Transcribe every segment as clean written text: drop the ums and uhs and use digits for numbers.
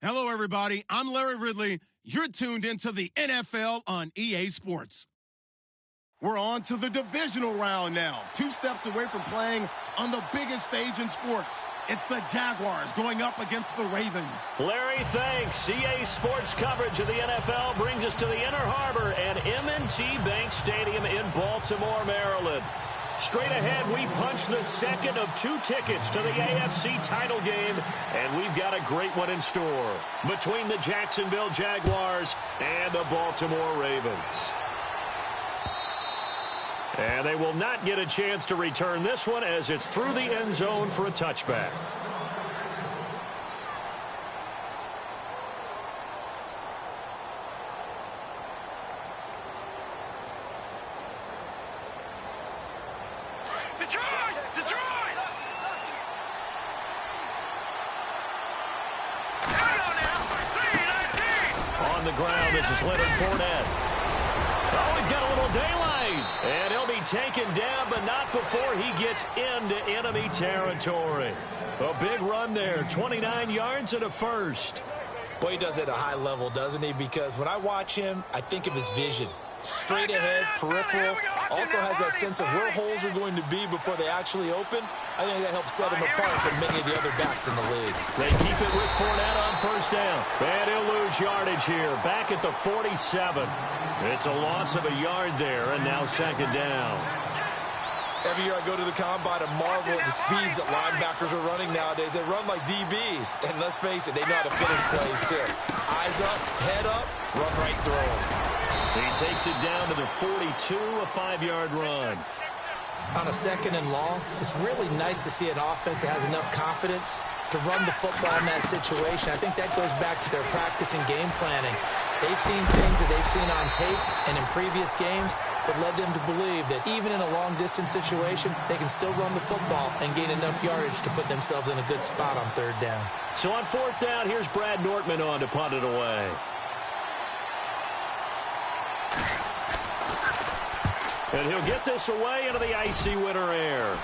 Hello, everybody. I'm Larry Ridley. You're tuned into the NFL on EA Sports. We're on to the divisional round now. 2 steps away from playing on the biggest stage in sports. It's the Jaguars going up against the Ravens. Larry, thanks. EA Sports coverage of the NFL brings us to the Inner Harbor and M&T Bank Stadium in Baltimore, Maryland. Straight ahead, we punch the second of 2 tickets to the AFC title game, and we've got a great one in store between the Jacksonville Jaguars and the Baltimore Ravens. And they will not get a chance to return this one as it's through the end zone for a touchback. On the ground, this is Leonard Fournette. Oh, he's got a little daylight. And he'll be taken down, but not before he gets into enemy territory. A big run there, 29 yards and a first. Boy, he does it at a high level, doesn't he? Because when I watch him, I think of his vision. Straight ahead, peripheral. Also has that sense of where holes are going to be before they actually open. I think that helps set him apart from many of the other backs in the league. They keep it with Fournette on first down. And he'll lose yardage here, back at the 47. It's a loss of a yard there, and now second down. Every year I go to the combine and marvel at the speeds that linebackers are running nowadays. They run like DBs. And let's face it, they know how to finish plays too. Eyes up, head up, run right through them. He takes it down to the 42, a 5-yard run. On a second and long, it's really nice to see an offense that has enough confidence to run the football in that situation. I think that goes back to their practice and game planning. They've seen things that they've seen on tape and in previous games that led them to believe that even in a long-distance situation, they can still run the football and gain enough yardage to put themselves in a good spot on third down. So on fourth down, here's Brad Nortman on to punt it away. And he'll get this away into the icy winter air.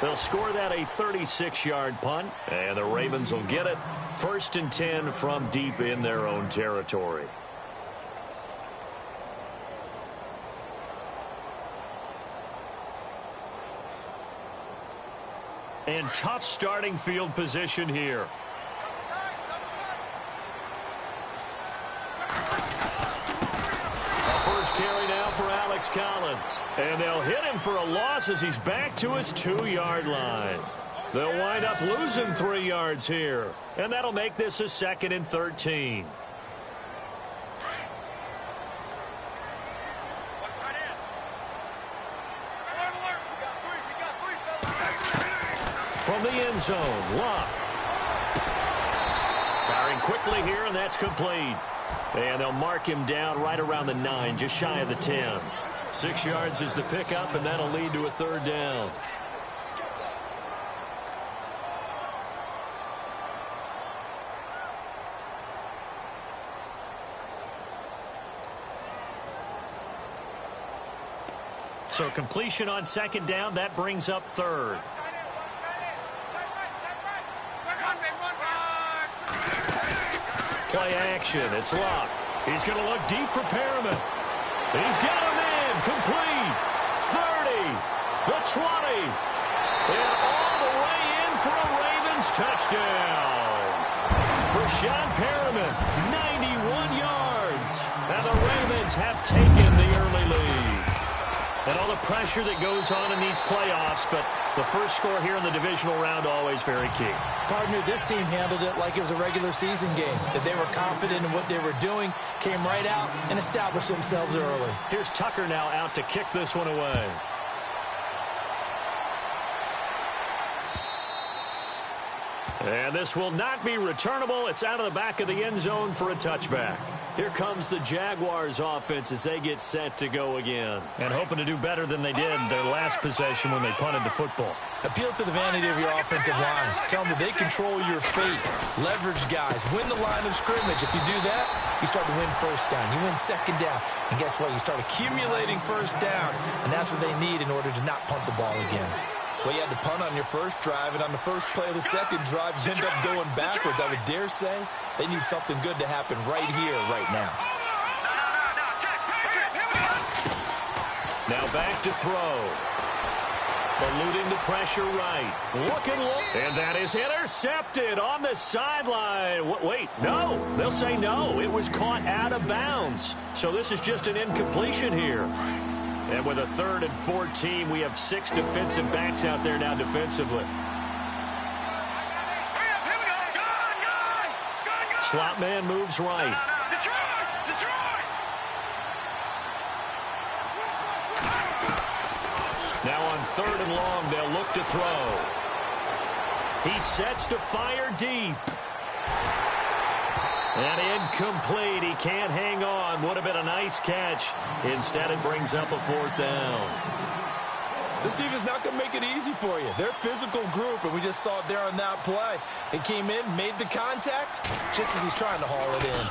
They'll score that a 36-yard punt, and the Ravens will get it. 1st and 10 from deep in their own territory. And tough starting field position here. Carry now for Alex Collins. And they'll hit him for a loss as he's back to his 2-yard line. They'll wind up losing 3 yards here. And that'll make this a 2nd and 13. From the end zone, Locke. Firing quickly here, and that's complete. And they'll mark him down right around the 9, just shy of the 10. 6 yards is the pickup, and that'll lead to a 3rd down. So completion on 2nd down, that brings up 3rd. Play action. It's Locke. He's going to look deep for Perriman. He's got him in. Complete. 30. The 20. And all the way in for a Ravens touchdown. Rashawn Perriman, 91 yards. And the Ravens have taken the early lead. And all the pressure that goes on in these playoffs, but the first score here in the divisional round always very key. Partner, this team handled it like it was a regular season game, that they were confident in what they were doing, came right out and established themselves early. Here's Tucker now out to kick this one away. And this will not be returnable. It's out of the back of the end zone for a touchback. Here comes the Jaguars offense as they get set to go again. And hoping to do better than they did their last possession when they punted the football. Appeal to the vanity of your offensive line. Tell them that they control your fate. Leverage guys. Win the line of scrimmage. If you do that, you start to win first down. You win second down. And guess what? You start accumulating first downs. And that's what they need in order to not punt the ball again. Well, you had to punt on your first drive, and on the first play of the second drive, you end up going backwards. I would dare say they need something good to happen right here, right now. Now back to throw. Eluding the pressure right. Looking low. And that is intercepted on the sideline. Wait, no. They'll say no. It was caught out of bounds. So this is just an incompletion here. And with a 3rd and 14, we have 6 defensive backs out there now defensively. Slot man moves right. Now on 3rd and long, they'll look to throw. He sets to fire deep. And incomplete. He can't hang on. Would have been a nice catch. Instead, it brings up a 4th down. This team is not going to make it easy for you. They're a physical group, and we just saw it there on that play. They came in, made the contact, just as he's trying to haul it in.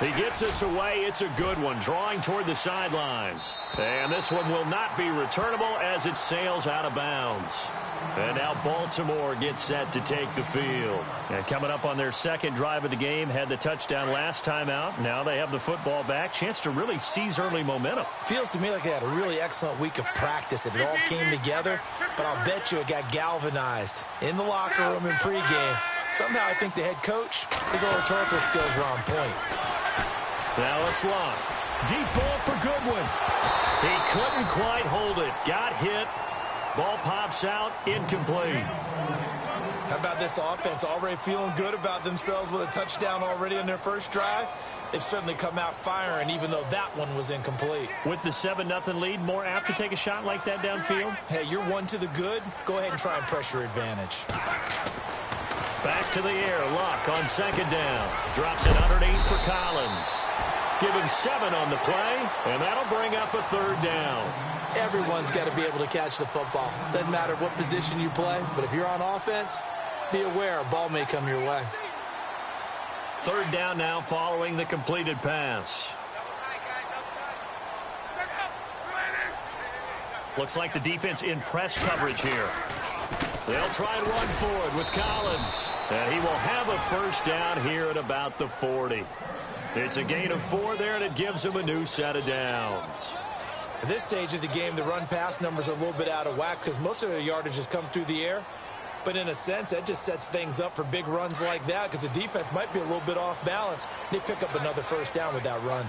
He gets us away. It's a good one, drawing toward the sidelines. And this one will not be returnable as it sails out of bounds. And now Baltimore gets set to take the field. And coming up on their 2nd drive of the game, had the touchdown last time out. Now they have the football back. Chance to really seize early momentum. Feels to me like they had a really excellent week of practice. It all came together, but I'll bet you it got galvanized in the locker room in pregame. Somehow I think the head coach, his oratorical skills were on point. Now it's locked. Deep ball for Goodwin. He couldn't quite hold it. Got hit. Ball pops out. Incomplete. How about this offense? Already feeling good about themselves with a touchdown already in their first drive. They've certainly come out firing, even though that one was incomplete. With the 7-0 lead, more apt to take a shot like that downfield? Hey, you're one to the good. Go ahead and try and press your advantage. Back to the air. Luck on 2nd down. Drops it underneath for Collins. Give him 7 on the play, and that'll bring up a 3rd down. Everyone's got to be able to catch the football. Doesn't matter what position you play, but if you're on offense, be aware a ball may come your way. 3rd down now following the completed pass. Looks like the defense in press coverage here. They'll try and run forward with Collins. And he will have a 1st down here at about the 40. It's a gain of 4 there, and it gives him a new set of downs. At this stage of the game, the run-pass numbers are a little bit out of whack because most of their yardage has come through the air. But in a sense, that just sets things up for big runs like that because the defense might be a little bit off balance. They pick up another 1st down with that run.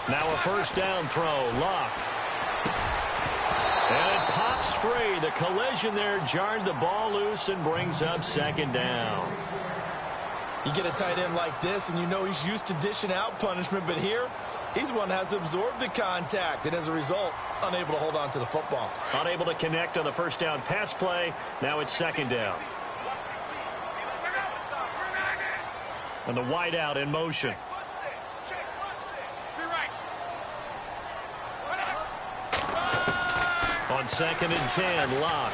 Now a 1st down throw. Luck. And it pops free. The collision there jarred the ball loose and brings up 2nd down. You get a tight end like this, and you know he's used to dishing out punishment, but here, he's the one that has to absorb the contact, and as a result, unable to hold on to the football. Unable to connect on the 1st down pass play. Now it's 2nd down. And the wide out in motion. On 2nd and 10, Locke.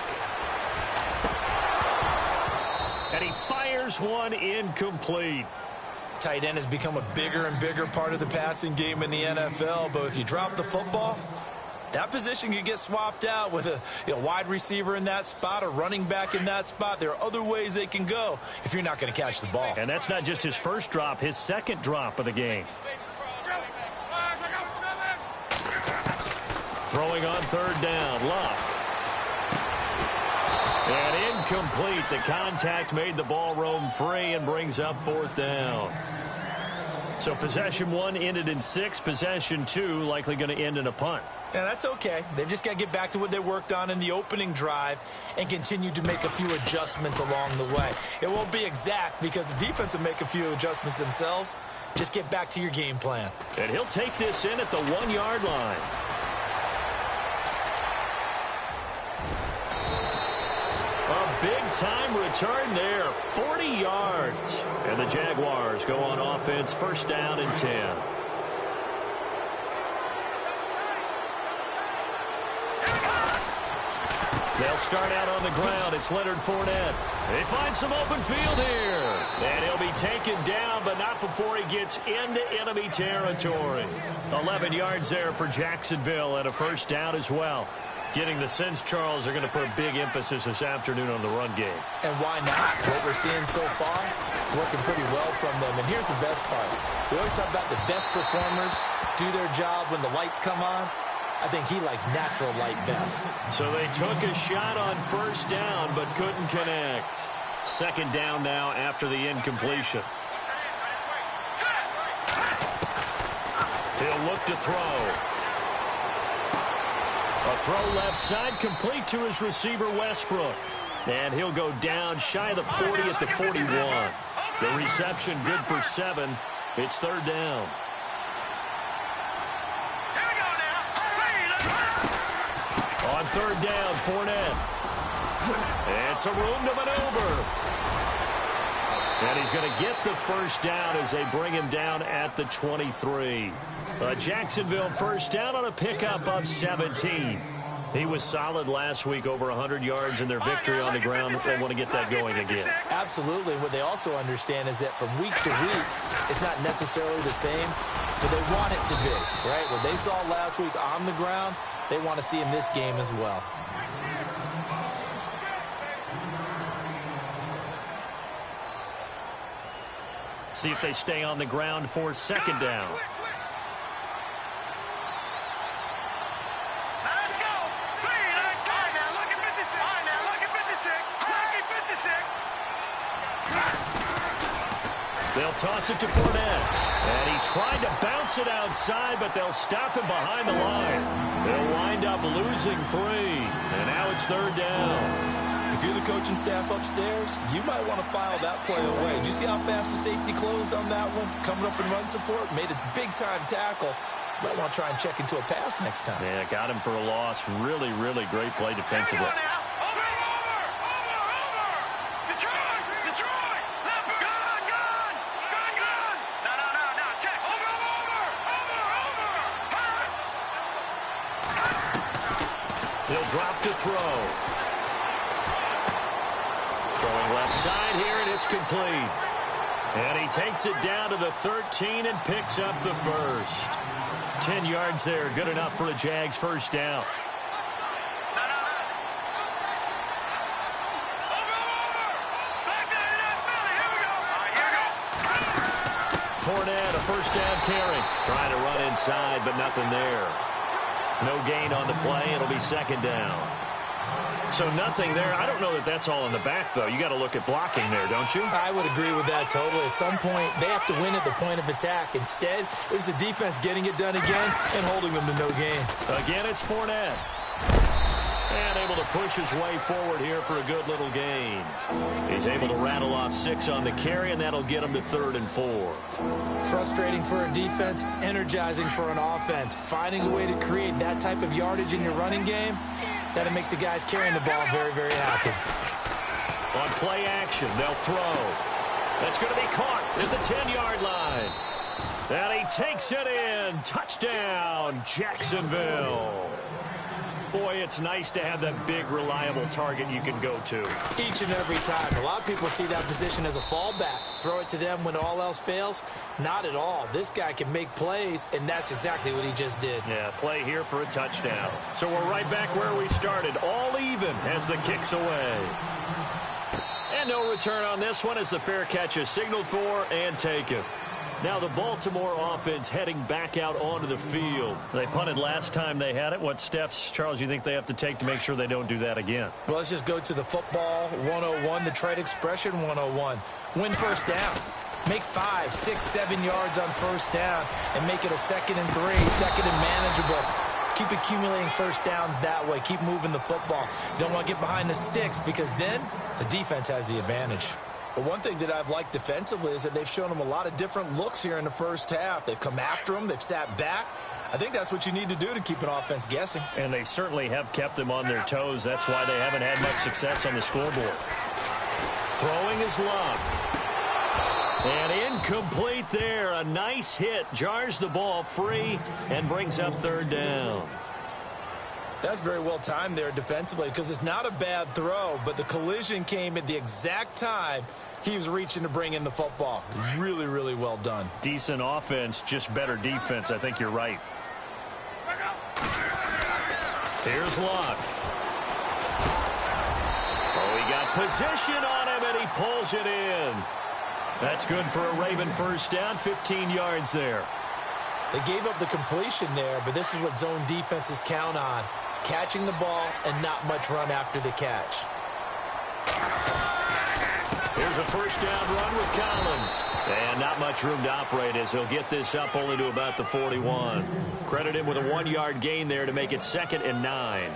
And he fires one incomplete. Tight end has become a bigger and bigger part of the passing game in the NFL, but if you drop the football, that position can get swapped out with a wide receiver in that spot, a running back in that spot. There are other ways they can go if you're not going to catch the ball. And that's not just his 1st drop, his 2nd drop of the game. Throwing on 3rd down, Luck. And incomplete. The contact made the ball roam free and brings up 4th down. So possession 1 ended in 6. Possession 2 likely going to end in a punt. Yeah, that's okay. They've just got to get back to what they worked on in the opening drive and continue to make a few adjustments along the way. It won't be exact because the defense will make a few adjustments themselves. Just get back to your game plan. And he'll take this in at the 1-yard line. A big-time return there, 40 yards. And the Jaguars go on offense, 1st down and 10. They'll start out on the ground. It's Leonard Fournette. They find some open field here. And he'll be taken down, but not before he gets into enemy territory. 11 yards there for Jacksonville and a first down as well. Getting the sense, Charles, are going to put a big emphasis this afternoon on the run game. And why not? What we're seeing so far, working pretty well from them. And here's the best part. We always talk about the best performers do their job when the lights come on. I think he likes natural light best. So they took a shot on first down, but couldn't connect. Second down now after the incompletion. He'll look to throw. A throw left side, complete to his receiver, Westbrook. And he'll go down shy of the 40 at the 41. The reception good for 7. It's third down. On third down, Fournette. And some room to maneuver. And he's going to get the first down as they bring him down at the 23. Jacksonville first down on a pickup of 17. He was solid last week, over 100 yards in their victory on the ground. They want to get that going again. Absolutely. What they also understand is that from week to week, it's not necessarily the same, but they want it to be, right? What they saw last week on the ground, they want to see in this game as well. See if they stay on the ground for second down. They'll toss it to Fournette. And he tried to bounce it outside, but they'll stop him behind the line. They'll wind up losing 3. And now it's third down. If you're the coaching staff upstairs, you might want to file that play away. Do you see how fast the safety closed on that one? Coming up in run support, made a big-time tackle. You might want to try and check into a pass next time. Yeah, got him for a loss. Really, really great play defensively. He'll drop to throw. Throwing left side here, and it's complete. And he takes it down to the 13 and picks up the first. 10 yards there, good enough for the Jags' first down. Fournette, a first down carry. Trying to run inside, but nothing there. No gain on the play. It'll be second down. So nothing there. I don't know that that's all in the back, though. You got to look at blocking there, don't you? I would agree with that totally. At some point, they have to win at the point of attack. Instead, it was the defense getting it done again and holding them to no gain. Again, it's Fournette. And able to push his way forward here for a good little gain. He's able to rattle off 6 on the carry, and that'll get him to 3rd and 4. Frustrating for a defense, energizing for an offense. Finding a way to create that type of yardage in your running game, that'll make the guys carrying the ball very, very happy. On play action, they'll throw. That's going to be caught at the 10-yard line. And he takes it in. Touchdown, Jacksonville. Boy, it's nice to have that big, reliable target you can go to. Each and every time. A lot of people see that position as a fallback. Throw it to them when all else fails. Not at all. This guy can make plays, and that's exactly what he just did. Yeah, play here for a touchdown. So we're right back where we started. All even as the kick's away. And no return on this one as the fair catch is signaled for and taken. Now the Baltimore offense heading back out onto the field. They punted last time they had it. What steps, Charles, you think they have to take to make sure they don't do that again? Well, let's just go to the football 101, the trade expression 101. Win first down. Make 5, 6, 7 yards on first down and make it a 2nd and 3, 2nd and manageable. Keep accumulating first downs that way. Keep moving the football. You don't want to get behind the sticks because then the defense has the advantage. But one thing that I've liked defensively is that they've shown them a lot of different looks here in the first half. They've come after them. They've sat back. I think that's what you need to do to keep an offense guessing. And they certainly have kept them on their toes. That's why they haven't had much success on the scoreboard. Throwing is Luck. And incomplete there. A nice hit. Jars the ball free and brings up 3rd down. That's very well timed there defensively because it's not a bad throw, but the collision came at the exact time he was reaching to bring in the football. Really, really well done. Decent offense, just better defense. I think you're right. Here's Luck. Oh, he got position on him, and he pulls it in. That's good for a Raven first down, 15 yards there. They gave up the completion there, but this is what zone defenses count on. Catching the ball and not much run after the catch. Here's a first down run with Collins. And not much room to operate as he'll get this up only to about the 41. Credit him with a 1-yard gain there to make it 2nd and 9.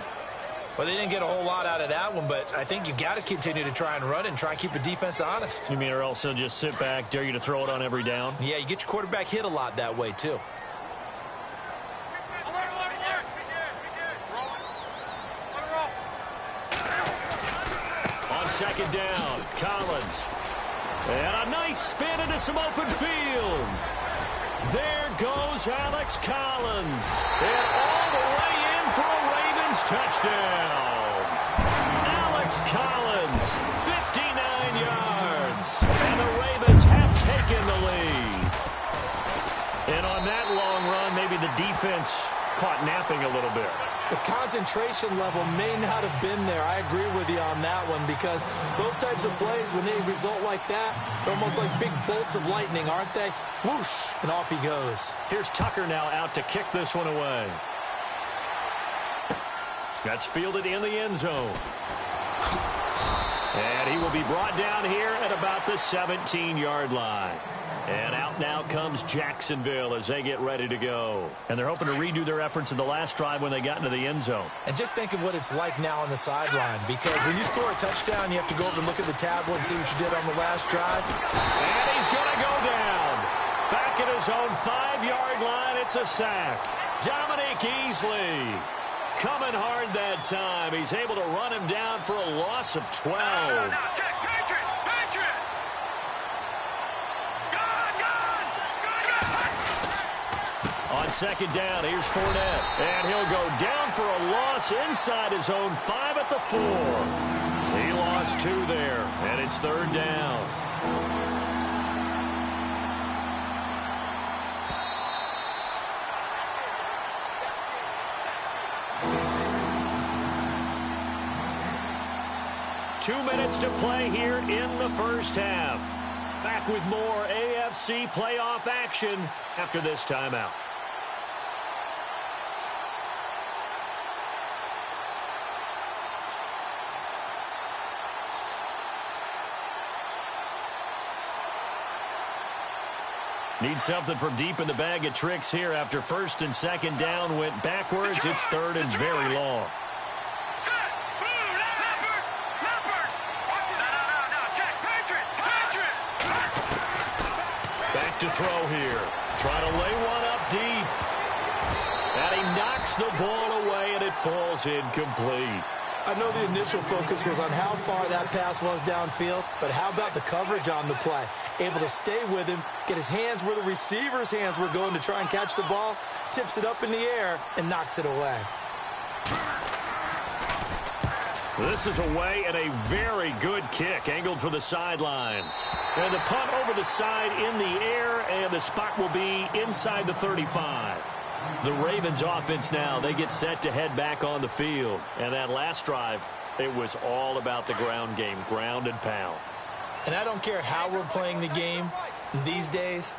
Well, they didn't get a whole lot out of that one, but I think you've got to continue to try and run and try and keep the defense honest. You mean or else he'll just sit back, dare you to throw it on every down? Yeah, you get your quarterback hit a lot that way, too. On 2nd down, Collins. And a nice spin into some open field. There goes Alex Collins. And all the way in for a Ravens touchdown. Alex Collins, 59 yards. And the Ravens have taken the lead. And on that long run, maybe the defense caught napping a little bit. The concentration level may not have been there. I agree with you on that one because those types of plays, when they result like that, they're almost like big bolts of lightning, aren't they? Whoosh, and off he goes. Here's Tucker now out to kick this one away. That's fielded in the end zone. And he will be brought down here at about the 17-yard line. And out now comes Jacksonville as they get ready to go. And they're hoping to redo their efforts in the last drive when they got into the end zone. And just think of what it's like now on the sideline, because when you score a touchdown, you have to go over and look at the tablet and see what you did on the last drive. And he's going to go down. Back at his own 5-yard line, it's a sack. Dominique Easley coming hard that time. He's able to run him down for a loss of 12. On 2nd down, here's Fournette. And he'll go down for a loss inside his own 5 at the 4. He lost 2 there, and it's 3rd down. Two minutes to play here in the first half. Back with more AFC playoff action after this timeout. Need something from deep in the bag of tricks here after 1st and 2nd down went backwards. It's 3rd and very long. Back to throw here. Trying to lay one up deep. And he knocks the ball away and it falls incomplete. I know the initial focus was on how far that pass was downfield, but how about the coverage on the play? Able to stay with him, get his hands where the receiver's hands were going to try and catch the ball, tips it up in the air, and knocks it away. This is away and a very good kick, angled for the sidelines. And the punt over the side in the air, and the spot will be inside the 35. The Ravens offense now, they get set to head back on the field. And that last drive, it was all about the ground game, ground and pound. And I don't care how we're playing the game these days,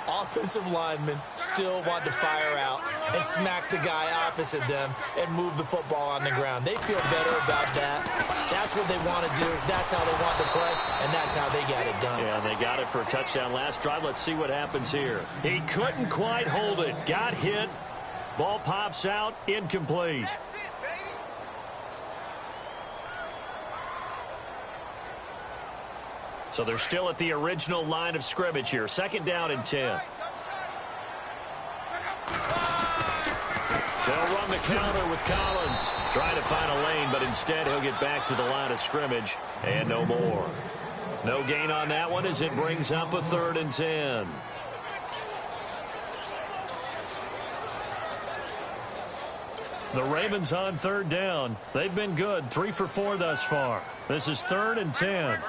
offensive linemen still want to fire out and smack the guy opposite them and move the football on the ground. They feel better about that. That's what they want to do. That's how they want to play, and that's how they got it done. Yeah, they got it for a touchdown last drive. Let's see what happens here. He couldn't quite hold it. Got hit. Ball pops out. Incomplete. So they're still at the original line of scrimmage here. 2nd down and 10. They'll run the counter with Collins. Trying to find a lane, but instead he'll get back to the line of scrimmage. And no more. No gain on that one as it brings up a 3rd and 10. The Ravens on third down. They've been good, 3 for 4 thus far. This is 3rd and 10.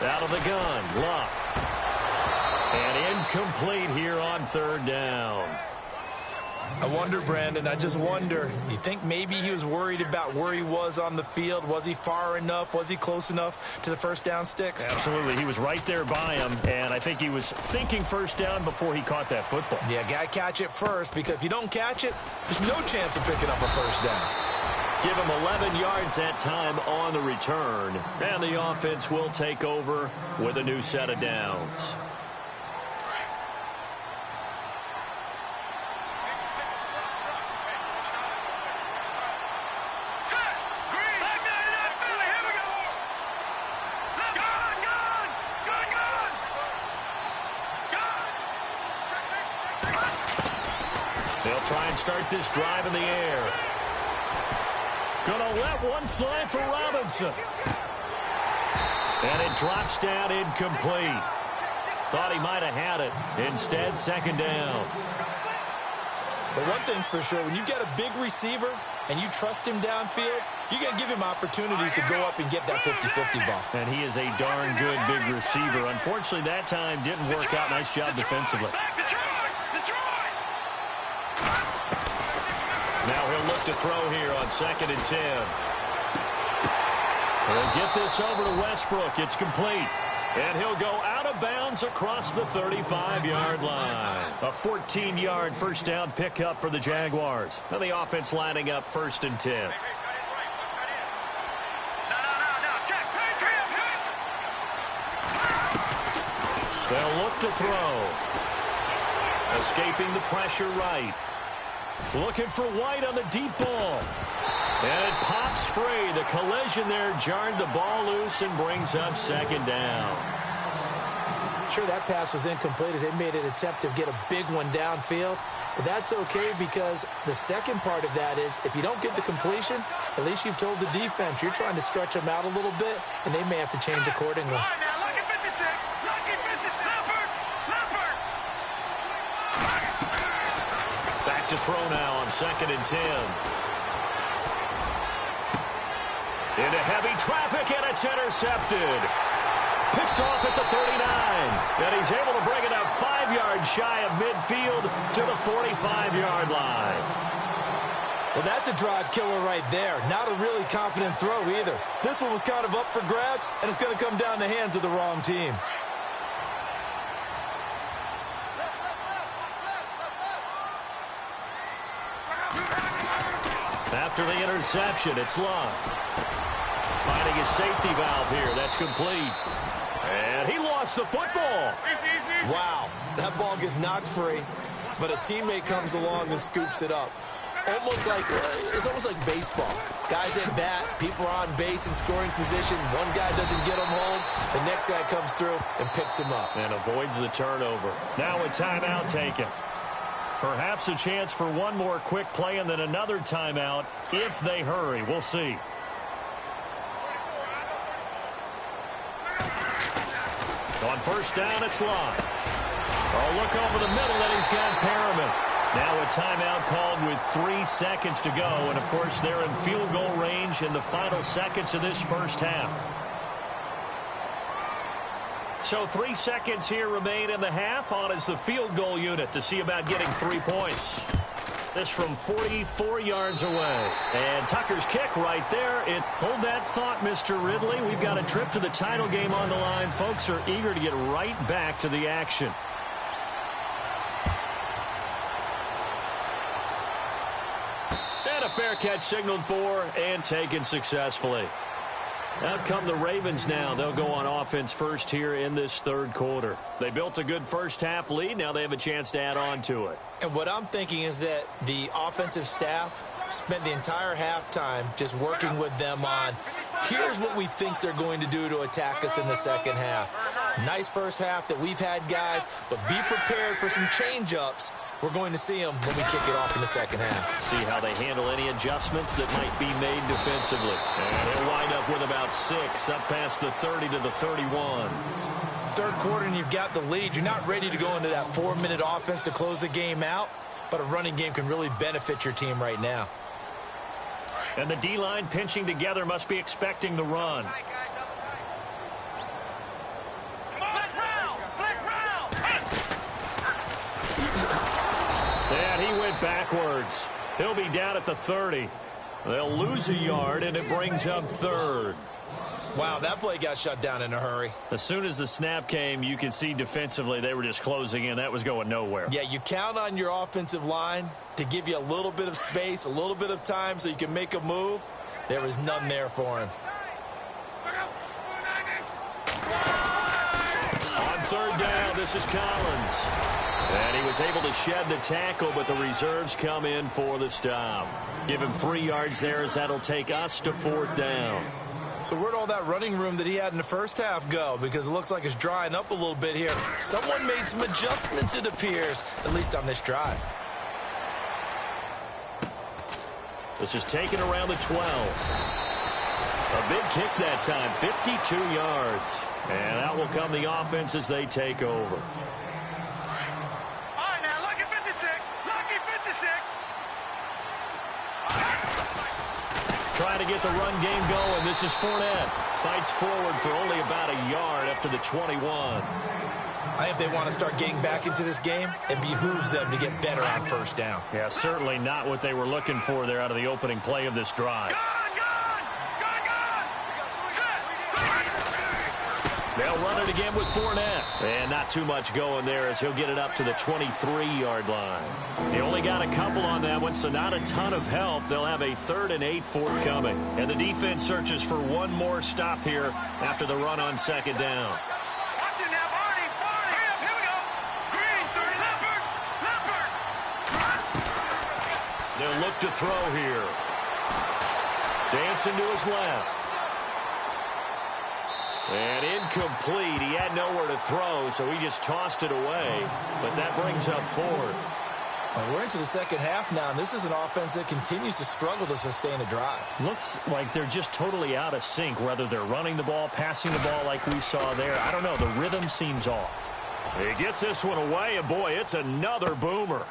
Out of the gun, Luck. And incomplete here on 3rd down. I wonder, Brandon, I just wonder, you think maybe he was worried about where he was on the field? Was he far enough? Was he close enough to the first down sticks? Absolutely. He was right there by him, and I think he was thinking first down before he caught that football. Yeah, got to catch it first, because if you don't catch it, there's no chance of picking up a first down. Give him 11 yards that time on the return, and the offense will take over with a new set of downs. They'll try and start this drive in the air. Gonna let one fly for Robinson. And it drops down incomplete. Thought he might have had it. Instead, 2nd down. But one thing's for sure, when you've got a big receiver and you trust him downfield, you got to give him opportunities to go up and get that 50-50 ball. And he is a darn good big receiver. Unfortunately, that time didn't work out. Nice job defensively. Now he'll look to throw here on 2nd and 10. He'll get this over to Westbrook. It's complete. And he'll go out of bounds across the 35-yard line. A 14-yard first down pickup for the Jaguars. And the offense lining up 1st and 10. They'll look to throw. Escaping the pressure right. Looking for White on the deep ball. And it pops free. The collision there jarred the ball loose and brings up 2nd down. Sure, that pass was incomplete as they made an attempt to get a big one downfield. But that's okay, because the second part of that is if you don't get the completion, at least you've told the defense you're trying to stretch them out a little bit, and they may have to change accordingly. Back to throw now on 2nd and 10. Into heavy traffic, and it's intercepted. Picked off at the 39. And he's able to bring it up 5 yards shy of midfield to the 45-yard line. Well, that's a drive killer right there. Not a really confident throw either. This one was kind of up for grabs, and it's going to come down the hands of the wrong team. After the interception, it's Luck. Finding his safety valve here. That's complete. And he lost the football. Wow, that ball gets knocked free, but a teammate comes along and scoops it up. It's almost like baseball. Guys at bat, people are on base in scoring position. One guy doesn't get him home. The next guy comes through and picks him up. And avoids the turnover. Now a timeout taken. Perhaps a chance for one more quick play and then another timeout if they hurry. We'll see. On 1st down, it's Luck. Oh, look over the middle, and he's got Perriman. Now a timeout called with 3 seconds to go. And, of course, they're in field goal range in the final seconds of this first half. So 3 seconds here remain in the half. On is the field goal unit to see about getting 3 points. This from 44 yards away. And Tucker's kick right there. Hold that thought, Mr. Ridley. We've got a trip to the title game on the line. Folks are eager to get right back to the action. And a fair catch signaled for and taken successfully. Out come the Ravens now. They'll go on offense first here in this 3rd quarter. They built a good first half lead. Now they have a chance to add on to it. And what I'm thinking is that the offensive staff spent the entire halftime just working with them on, here's what we think they're going to do to attack us in the second half. Nice first half that we've had, guys, but be prepared for some change-ups. We're going to see them when we kick it off in the second half. See how they handle any adjustments that might be made defensively. And they'll wind up with about 6, up past the 30 to the 31. Third quarter and you've got the lead. You're not ready to go into that 4-minute offense to close the game out, but a running game can really benefit your team right now. And the D-line pinching together must be expecting the run. And he went backwards. He'll be down at the 30. They'll lose a yard, and it brings up third. Wow, that play got shut down in a hurry. As soon as the snap came, you could see defensively they were just closing in. That was going nowhere. Yeah, you count on your offensive line to give you a little bit of space, a little bit of time so you can make a move. There was none there for him. On third down, this is Collins. And he was able to shed the tackle, but the reserves come in for the stop. Give him 3 yards there as that'll take us to fourth down. So where'd all that running room that he had in the first half go? Because it looks like it's drying up a little bit here. Someone made some adjustments, it appears, at least on this drive. This is taken around the 12. A big kick that time, 52 yards. And out will come the offense as they take over. Trying to get the run game going. This is Fournette. Fights forward for only about a yard up to the 21. I think they want to start getting back into this game. It behooves them to get better on first down. Yeah, certainly not what they were looking for there out of the opening play of this drive. They'll run it again with Fournette. And not too much going there as he'll get it up to the 23-yard line. He only got a couple on that one, so not a ton of help. They'll have a 3rd and 8 forthcoming. And the defense searches for one more stop here after the run on second down. They'll look to throw here. Dancing to his left. And incomplete. He had nowhere to throw, so he just tossed it away. But that brings up 4th. Well, we're into the second half now, and this is an offense that continues to struggle to sustain a drive. Looks like they're just totally out of sync, whether they're running the ball, passing the ball like we saw there. I don't know. The rhythm seems off. He gets this one away, and boy, it's another boomer.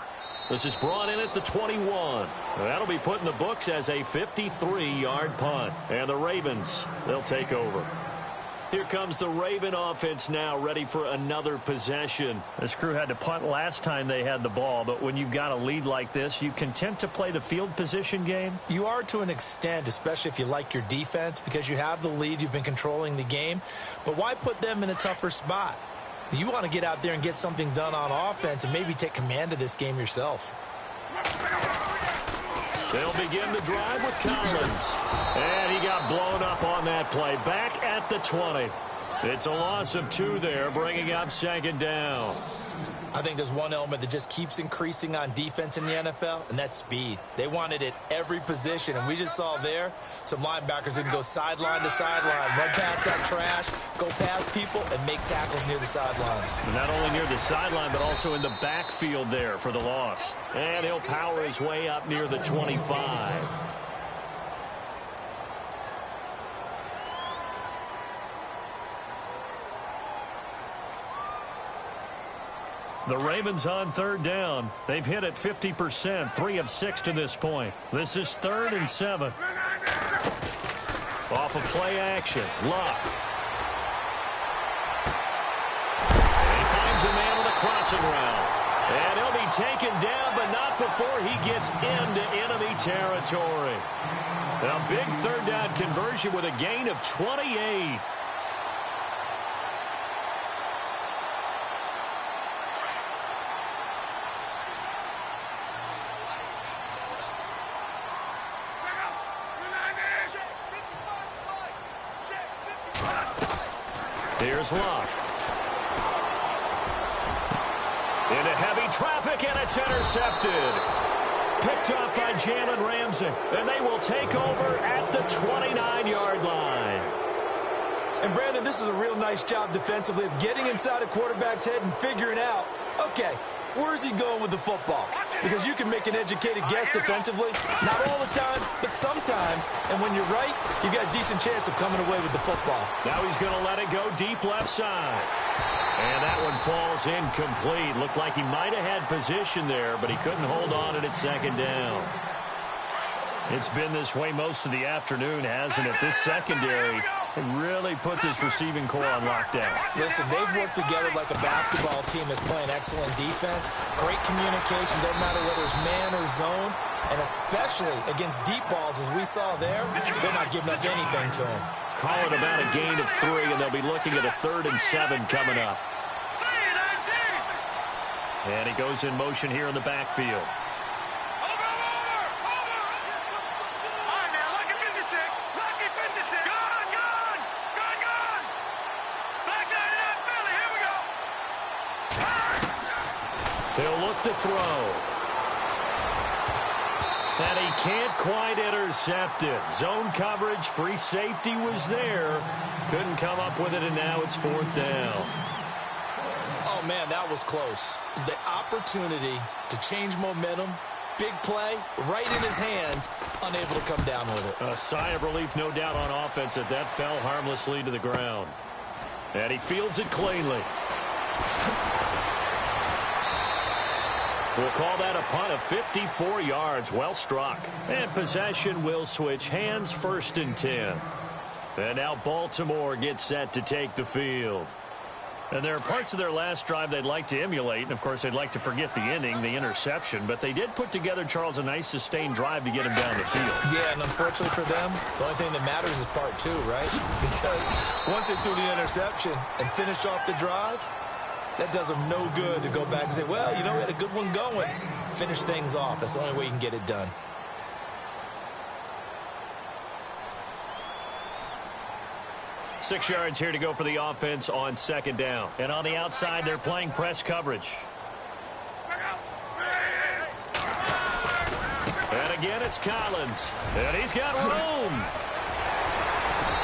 This is brought in at the 21. That'll be put in the books as a 53-yard punt. And the Ravens, they'll take over. Here comes the Raven offense now, ready for another possession. This crew had to punt last time they had the ball, but when you've got a lead like this, you content to play the field position game? You are to an extent, especially if you like your defense, because you have the lead, you've been controlling the game. But why put them in a tougher spot? You want to get out there and get something done on offense and maybe take command of this game yourself. They'll begin the drive with Collins. And he got blown up on that play. Back at the 20. It's a loss of 2 there, bringing up second down. I think there's one element that just keeps increasing on defense in the NFL, and that's speed. They want it at every position, and we just saw there some linebackers who can go sideline to sideline, run past that trash, go past people, and make tackles near the sidelines. Not only near the sideline, but also in the backfield there for the loss. And he'll power his way up near the 25. The Ravens on third down. They've hit it 50%, 3 of 6 to this point. This is 3rd and 7. Off of play action. Luck. And he finds a man on the crossing route. And he'll be taken down, but not before he gets into enemy territory. A big third down conversion with a gain of 28. Here's Luck. Into heavy traffic, and it's intercepted. Picked up by Jalen Ramsey, and they will take over at the 29-yard line. And, Brandon, this is a real nice job defensively of getting inside a quarterback's head and figuring out, okay, where's he going with the football? Because you can make an educated guess defensively. Not all the time, but sometimes. And when you're right, you've got a decent chance of coming away with the football. Now he's going to let it go deep left side. And that one falls incomplete. Looked like he might have had position there, but he couldn't hold on at second down. It's been this way most of the afternoon, hasn't it? This secondary really put this receiving core on lockdown. Listen, they've worked together like a basketball team that's playing excellent defense. Great communication, doesn't matter whether it's man or zone. And especially against deep balls, as we saw there, they're not giving up anything to them. Call it about a gain of 3, and they'll be looking at a 3rd and 7 coming up. And he goes in motion here in the backfield. They'll look to throw. And he can't quite intercept it. Zone coverage, free safety was there. Couldn't come up with it, and now it's 4th down. Oh, man, that was close. The opportunity to change momentum, big play, right in his hands, unable to come down with it. A sigh of relief, no doubt, on offense that fell harmlessly to the ground. And he fields it cleanly. We'll call that a punt of 54 yards. Well struck. And possession will switch hands, 1st and 10. And now Baltimore gets set to take the field. And there are parts of their last drive they'd like to emulate. And, of course, they'd like to forget the inning, the interception. But they did put together, Charles, a nice sustained drive to get him down the field. Yeah, and unfortunately for them, the only thing that matters is part 2, right? Because once they threw the interception and finished off the drive, that does them no good to go back and say, well, you know, we had a good one going. Finish things off. That's the only way you can get it done. Six yards here to go for the offense on 2nd down. And on the outside, they're playing press coverage. And again, it's Collins. And he's got room.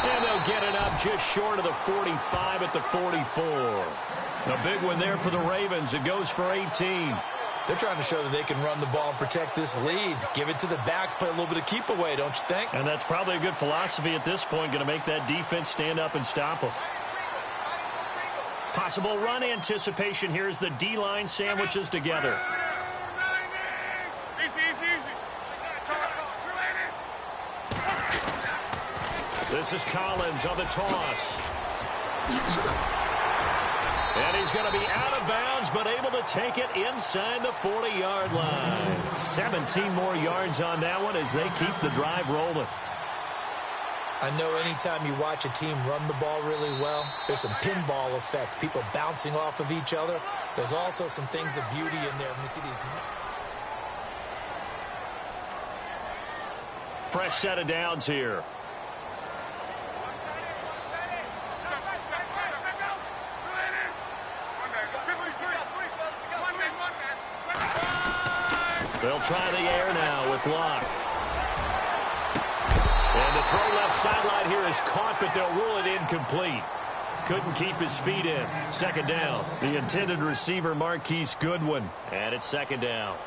And they'll get it up just short of the 45 at the 44. A big one there for the Ravens. It goes for 18. They're trying to show that they can run the ball and protect this lead. Give it to the backs, play a little bit of keep away, don't you think? And that's probably a good philosophy at this point, going to make that defense stand up and stop them. Possible run anticipation here as the D-line sandwiches together. This is Collins on the toss. And he's going to be out of bounds, but able to take it inside the 40-yard line. 17 more yards on that one as they keep the drive rolling. I know anytime you watch a team run the ball really well, there's some pinball effect, people bouncing off of each other. There's also some things of beauty in there when you see these. Fresh set of downs here. They'll try the air now with Locke. And the throw left sideline here is caught, but they'll rule it incomplete. Couldn't keep his feet in. 2nd down. The intended receiver, Marquise Goodwin. And it's 2nd down.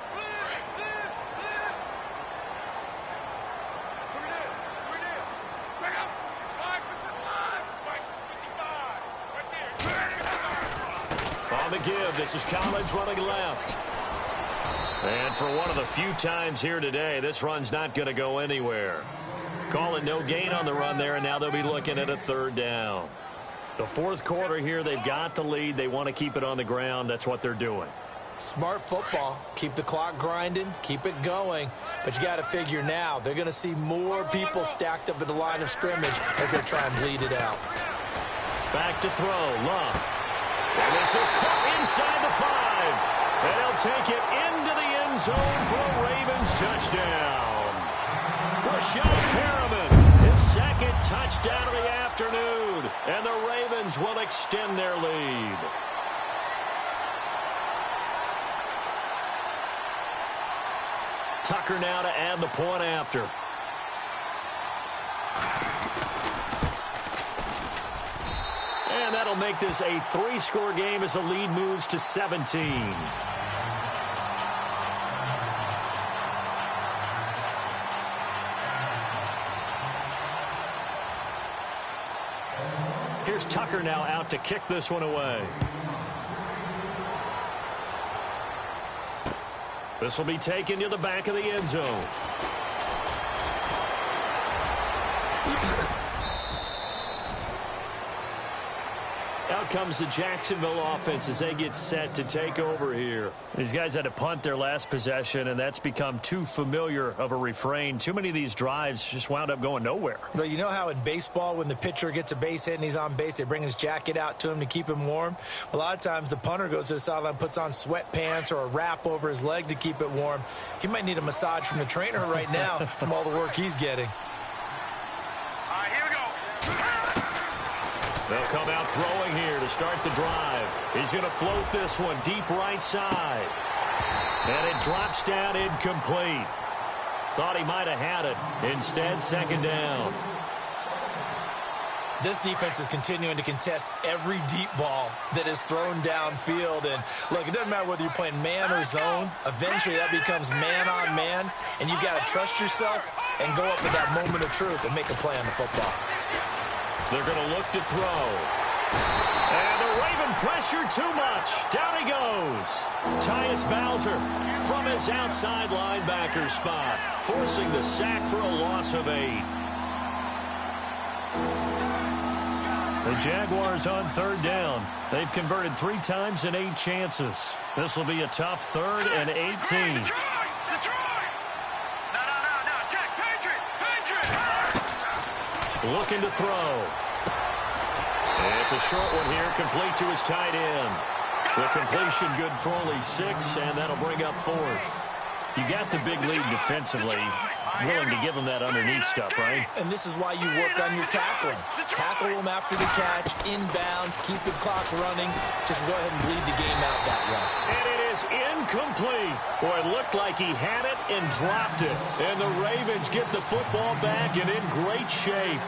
On the give, this is Collins running left. And for one of the few times here today, this run's not going to go anywhere. Call it no gain on the run there, and now they'll be looking at a 3rd down. The 4th quarter here, they've got the lead. They want to keep it on the ground. That's what they're doing. Smart football. Keep the clock grinding. Keep it going. But you got to figure now, they're going to see more people stacked up at the line of scrimmage as they try and bleed it out. Back to throw. Love. And this is caught inside the 5. And he'll take it into the end zone for a Ravens touchdown. Rashad Perriman, his 2nd touchdown of the afternoon. And the Ravens will extend their lead. Tucker now to add the point after. And that'll make this a 3-score game as the lead moves to 17. Here's Tucker now out to kick this one away. This will be taken to the back of the end zone. Out comes the Jacksonville offense as they get set to take over here. These guys had to punt their last possession, and that's become too familiar of a refrain. Too many of these drives just wound up going nowhere. But you know how in baseball, when the pitcher gets a base hit and he's on base, they bring his jacket out to him to keep him warm? A lot of times the punter goes to the sideline, puts on sweatpants or a wrap over his leg to keep it warm. He might need a massage from the trainer right now from all the work he's getting. They'll come out throwing here to start the drive. He's going to float this one deep right side. And it drops down incomplete. Thought he might have had it. Instead, second down. This defense is continuing to contest every deep ball that is thrown downfield. And, look, it doesn't matter whether you're playing man or zone. Eventually, that becomes man on man. And you've got to trust yourself and go up with that moment of truth and make a play on the football. They're going to look to throw. And the Raven pressure too much. Down he goes. Tyus Bowser from his outside linebacker spot, forcing the sack for a loss of 8. The Jaguars on third down. They've converted 3 times in 8 chances. This will be a tough 3rd and 18. Looking to throw. It's a short one here, complete to his tight end. The completion good for only 6, and that'll bring up 4th. You got the big lead defensively. Willing to give them that underneath stuff, right? And this is why you work on your tackling. Tackle them after the catch, inbounds, keep the clock running. Just go ahead and bleed the game out that way. And it is incomplete. Boy, it looked like he had it and dropped it. And the Ravens get the football back and in great shape.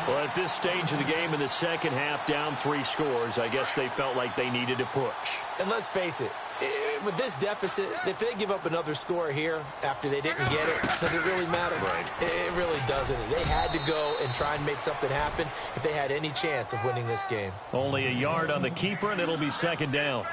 Well, at this stage of the game in the second half, down 3 scores, I guess they felt like they needed to push. And let's face it, with this deficit, if they give up another score here after they didn't get it, does it really matter? Right. It really doesn't. They had to go and try and make something happen if they had any chance of winning this game. Only a yard on the keeper, and it'll be second down.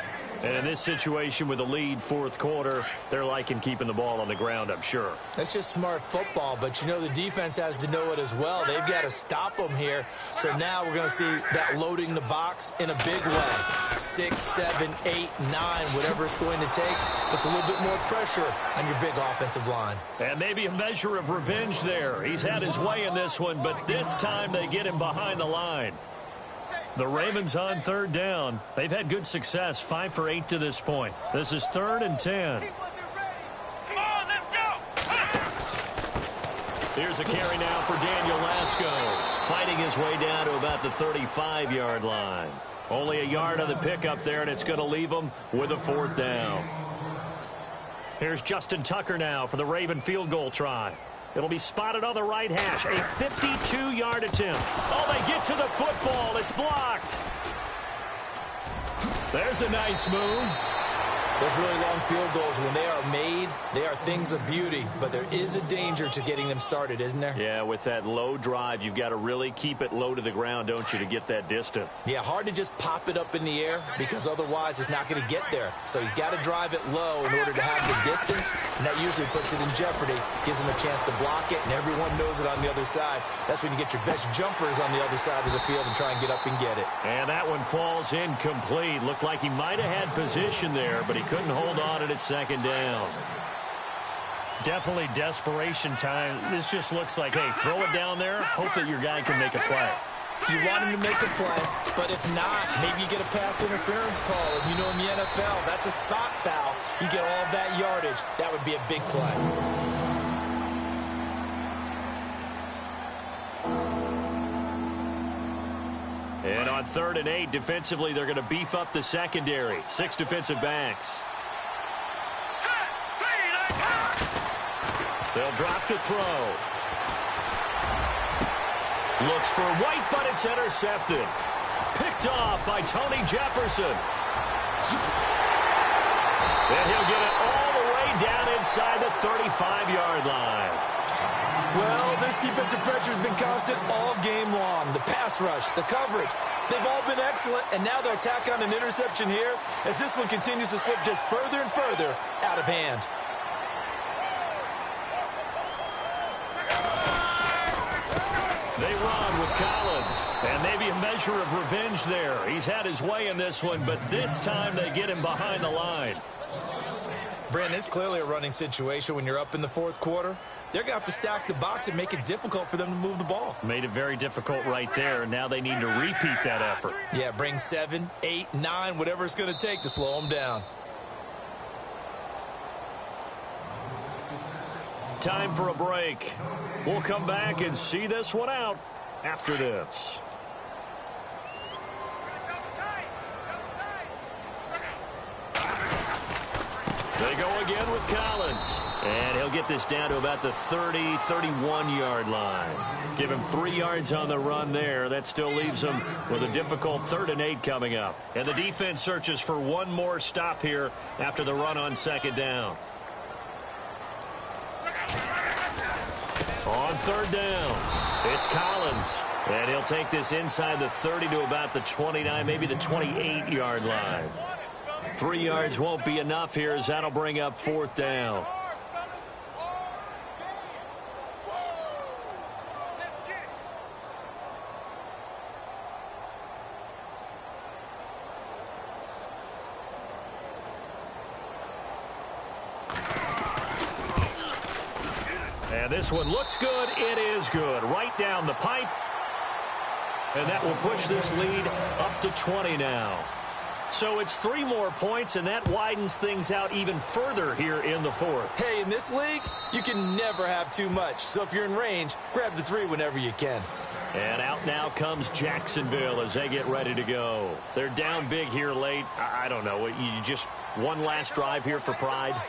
And in this situation with the lead, 4th quarter, they're liking keeping the ball on the ground, I'm sure. That's just smart football, but you know the defense has to know it as well. They've got to stop them here. So now we're going to see that loading the box in a big way. 6, 7, 8, 9, whatever it's going to take, puts a little bit more pressure on your big offensive line. And maybe a measure of revenge there. He's had his way in this one, but this time they get him behind the line. The Ravens on third down. They've had good success, 5 for 8 to this point. This is 3rd and 10. Here's a carry now for Daniel Lasco, fighting his way down to about the 35-yard line. Only a yard on the pickup there, and it's going to leave him with a 4th down. Here's Justin Tucker now for the Raven field goal try. It'll be spotted on the right hash. A 52-yard attempt. Oh, they get to the football. It's blocked. There's a nice move. Those really long field goals, when they are made, they are things of beauty. But there is a danger to getting them started, isn't there? Yeah, with that low drive, you've got to really keep it low to the ground, don't you, to get that distance. Yeah, hard to just pop it up in the air because otherwise it's not going to get there. So he's got to drive it low in order to have the distance, and that usually puts it in jeopardy, gives him a chance to block it, and everyone knows it on the other side. That's when you get your best jumpers on the other side of the field and try and get up and get it. And that one falls incomplete. Looked like he might have had position there, but he couldn't hold on it at second down. Definitely desperation time. This just looks like, hey, throw it down there, hope that your guy can make a play. You want him to make a play, but if not, maybe you get a pass interference call. And you know in the NFL, that's a spot foul. You get all that yardage. That would be a big play. And on 3rd and 8, defensively, they're going to beef up the secondary. 6 defensive backs. They'll drop to throw. Looks for White, but it's intercepted. Picked picked off by Tony Jefferson. And he'll get it all the way down inside the 35-yard line. Well, this defensive pressure has been constant all game long. The pass rush, the coverage, they've all been excellent, and now they'll tack on an interception here as this one continues to slip just further and further out of hand. They run with Collins, and maybe a measure of revenge there. He's had his way in this one, but this time they get him behind the line. Brandon, it's clearly a running situation when you're up in the fourth quarter. They're going to have to stack the box and make it difficult for them to move the ball. Made it very difficult right there. Now they need to repeat that effort. Yeah, bring 7, 8, 9, whatever it's going to take to slow them down. Time for a break. We'll come back and see this one out after this. They go again with Collins. And he'll get this down to about the 30, 31-yard line. Give him 3 yards on the run there. That still leaves him with a difficult 3rd and 8 coming up. And the defense searches for one more stop here after the run on 2nd down. On 3rd down, it's Collins. And he'll take this inside the 30 to about the 29, maybe the 28-yard line. 3 yards won't be enough here as that'll bring up 4th down. And this one looks good. It is good. Right down the pipe. And that will push this lead up to 20 now. So it's 3 more points, and that widens things out even further here in the 4th. Hey, in this league, you can never have too much. So if you're in range, grab the 3 whenever you can. And out now comes Jacksonville as they get ready to go. They're down big here late. I don't know. You just one last drive here for pride?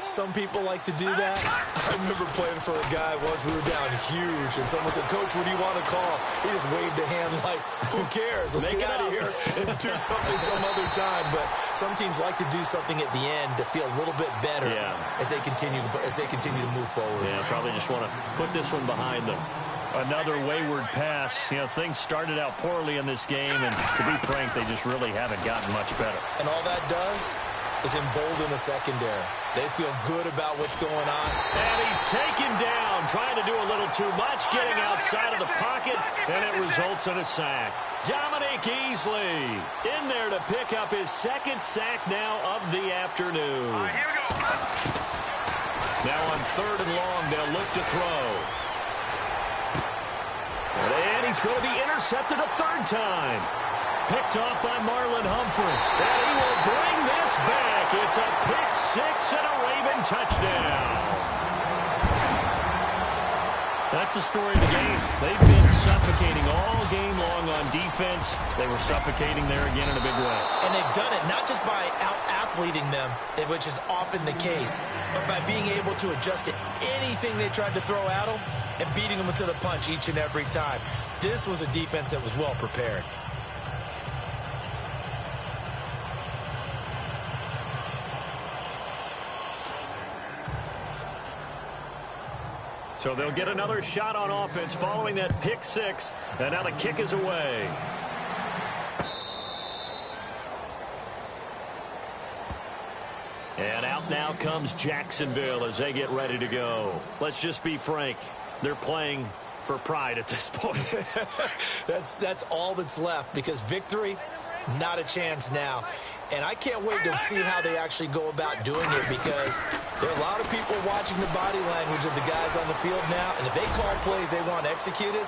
Some people like to do that. I remember playing for a guy once. We were down huge, and someone said, "Coach, what do you want to call?" He just waved a hand like, "Who cares? Let's get out of here and do something some other time." But some teams like to do something at the end to feel a little bit better as they continue to move forward. Yeah, probably just want to put this one behind them. Another wayward pass. You know, things started out poorly in this game, and to be frank, they just really haven't gotten much better. And all that does is embolden the secondary. They feel good about what's going on. And he's taken down, trying to do a little too much, getting outside of the pocket, and it results in a sack. Dominique Easley in there to pick up his 2nd sack now of the afternoon. All right, here we go. Now on 3rd and long, they'll look to throw. And he's going to be intercepted a 3rd time. Picked off by Marlon Humphrey. And he will bring this back. It's a pick-6 and a Raven touchdown. That's the story of the game. They've been suffocating all game long on defense. They were suffocating there again in a big way. And they've done it not just by out-athleting them, which is often the case, but by being able to adjust to anything they tried to throw at them and beating them to the punch each and every time. This was a defense that was well prepared. So they'll get another shot on offense following that pick-6, and now the kick is away. And out now comes Jacksonville as they get ready to go. Let's just be frank. They're playing for pride at this point. That's all that's left, because victory, not a chance now. And I can't wait to see how they actually go about doing it, because there are a lot of people watching the body language of the guys on the field now, and if they call plays they want executed,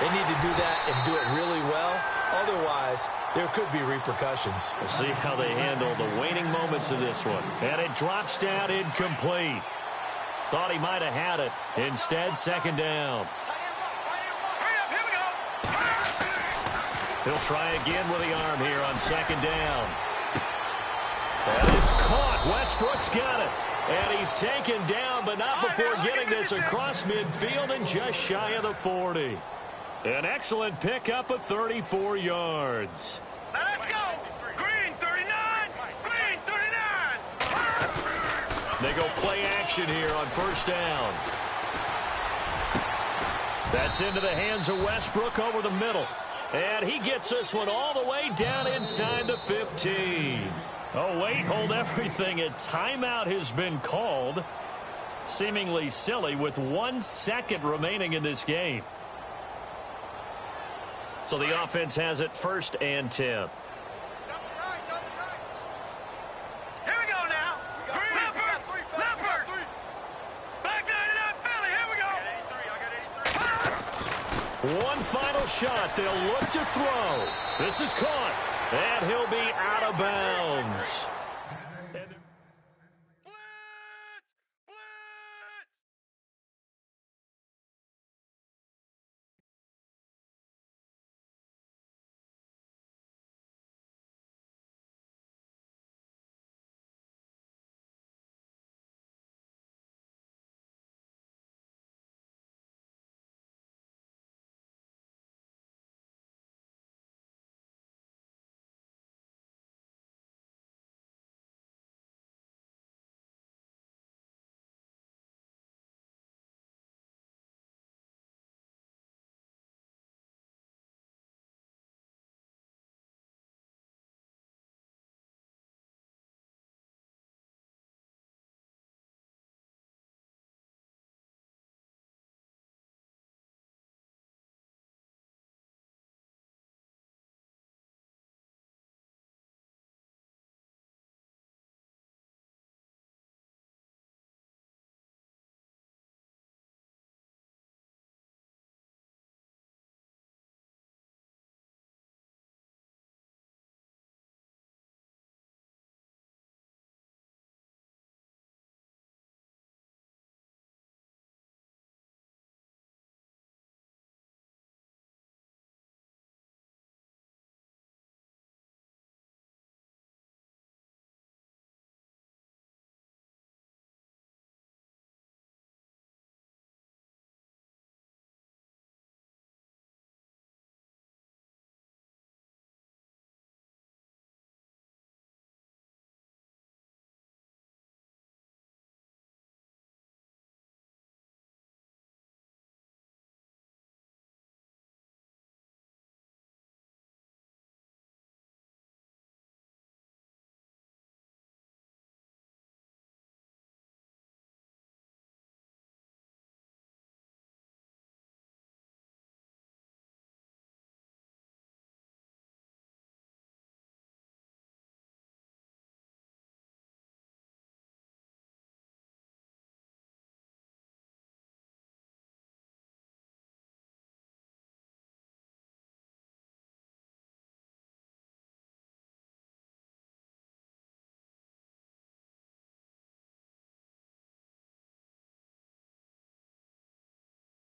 they need to do that and do it really well. Otherwise, there could be repercussions. We'll see how they handle the waning moments of this one. And it drops down incomplete. Thought he might have had it. Instead, 2nd down. He'll try again with the arm here on 2nd down. That is caught. Westbrook's got it. And he's taken down, but not before getting this across midfield and just shy of the 40. An excellent pickup of 34 yards. They go play action here on first down. That's into the hands of Westbrook over the middle. And he gets this one all the way down inside the 15. Oh, wait, hold everything. A timeout has been called. Seemingly silly with 1 second remaining in this game. So the offense has it 1st and 10. Here we go now. Leopard. Back 99 Philly. Here we go. One final shot. They'll look to throw. This is caught. And he'll be out of bounds.